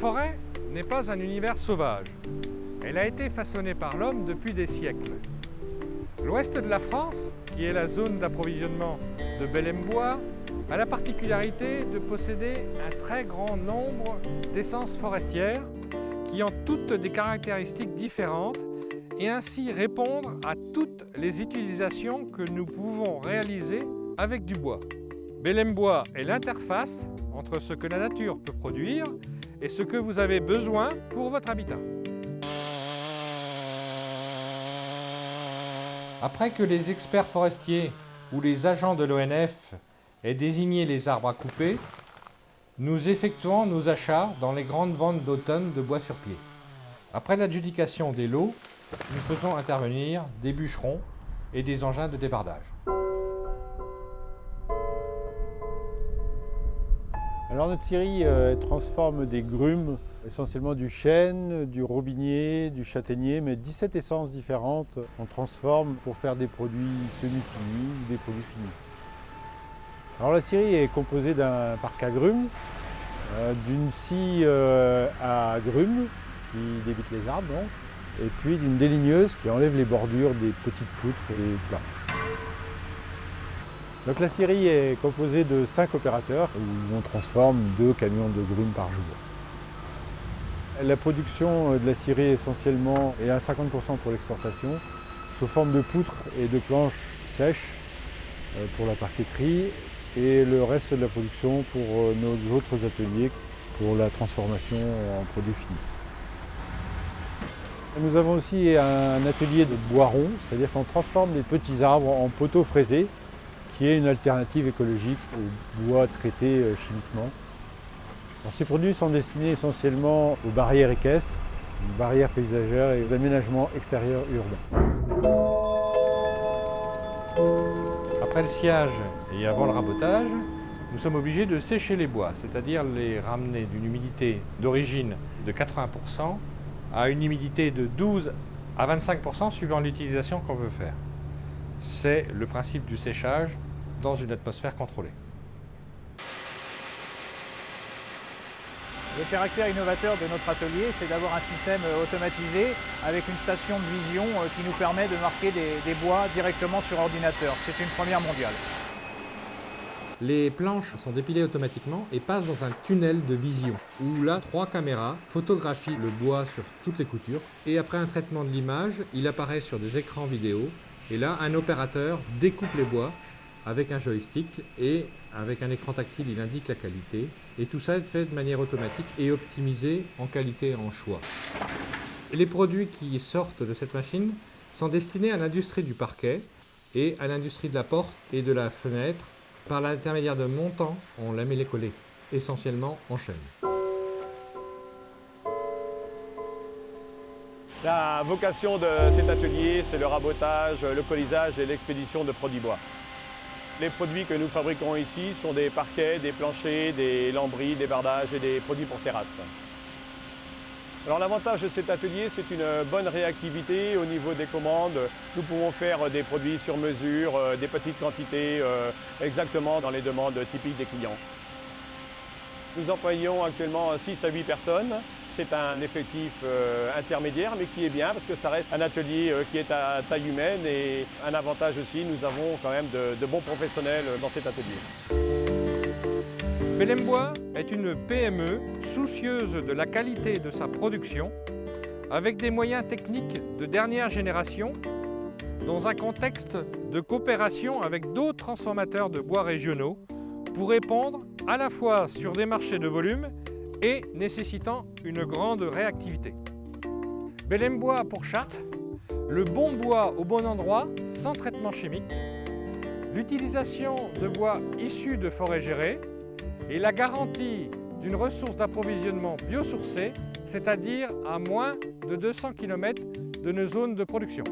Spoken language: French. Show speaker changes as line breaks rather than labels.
forêt n'est pas un univers sauvage. Elle a été façonnée par l'homme depuis des siècles. L'ouest de la France, qui est la zone d'approvisionnement de Bellembois, a la particularité de posséder un très grand nombre d'essences forestières qui ont toutes des caractéristiques différentes et ainsi répondre à toutes les utilisations que nous pouvons réaliser avec du bois. Bellembois est l'interface entre ce que la nature peut produire et ce que vous avez besoin pour votre habitat. Après que les experts forestiers ou les agents de l'ONF aient désigné les arbres à couper, nous effectuons nos achats dans les grandes ventes d'automne de bois sur pied. Après l'adjudication des lots, nous faisons intervenir des bûcherons et des engins de débardage.
Alors notre scierie transforme des grumes, essentiellement du chêne, du robinier, du châtaignier, mais 17 essences différentes on transforme pour faire des produits semi-finis ou des produits finis. Alors la scierie est composée d'un parc agrumes, d'une scie à agrumes qui débite les arbres, donc, et puis d'une déligneuse qui enlève les bordures des petites poutres et des planches. Donc la scierie est composée de 5 opérateurs où on transforme 2 camions de grumes par jour. La production de la scierie essentiellement est à 50% pour l'exportation, sous forme de poutres et de planches sèches pour la parqueterie et le reste de la production pour nos autres ateliers pour la transformation en produits finis. Nous avons aussi un atelier de bois rond, c'est-à-dire qu'on transforme les petits arbres en poteaux fraisés, qui est une alternative écologique au bois traité chimiquement. Alors, ces produits sont destinés essentiellement aux barrières équestres, aux barrières paysagères et aux aménagements extérieurs urbains.
Après le sciage et avant le rabotage, nous sommes obligés de sécher les bois, c'est-à-dire les ramener d'une humidité d'origine de 80% à une humidité de 12 à 25% suivant l'utilisation qu'on veut faire. C'est le principe du séchage dans une atmosphère contrôlée.
Le caractère innovateur de notre atelier, c'est d'avoir un système automatisé avec une station de vision qui nous permet de marquer des bois directement sur ordinateur. C'est une première mondiale.
Les planches sont dépilées automatiquement et passent dans un tunnel de vision où là, 3 caméras photographient le bois sur toutes les coutures et après un traitement de l'image, il apparaît sur des écrans vidéo et là, un opérateur découpe les bois avec un joystick et avec un écran tactile, il indique la qualité. Et tout ça est fait de manière automatique et optimisé en qualité et en choix. Les produits qui sortent de cette machine sont destinés à l'industrie du parquet et à l'industrie de la porte et de la fenêtre par l'intermédiaire de montants en lamellé-collé, essentiellement en chêne.
La vocation de cet atelier, c'est le rabotage, le colisage et l'expédition de produits bois. Les produits que nous fabriquons ici sont des parquets, des planchers, des lambris, des bardages et des produits pour terrasse. Alors l'avantage de cet atelier, c'est une bonne réactivité au niveau des commandes. Nous pouvons faire des produits sur mesure, des petites quantités, exactement dans les demandes typiques des clients. Nous employons actuellement 6 à 8 personnes. C'est un effectif intermédiaire, mais qui est bien parce que ça reste un atelier qui est à taille humaine et un avantage aussi, nous avons quand même de bons professionnels dans cet atelier.
Bellembois est une PME soucieuse de la qualité de sa production avec des moyens techniques de dernière génération dans un contexte de coopération avec d'autres transformateurs de bois régionaux pour répondre à la fois sur des marchés de volume et nécessitant une grande réactivité. Bellembois pour Chartres, le bon bois au bon endroit sans traitement chimique, l'utilisation de bois issus de forêts gérées et la garantie d'une ressource d'approvisionnement biosourcée, c'est-à-dire à moins de 200 km de nos zones de production.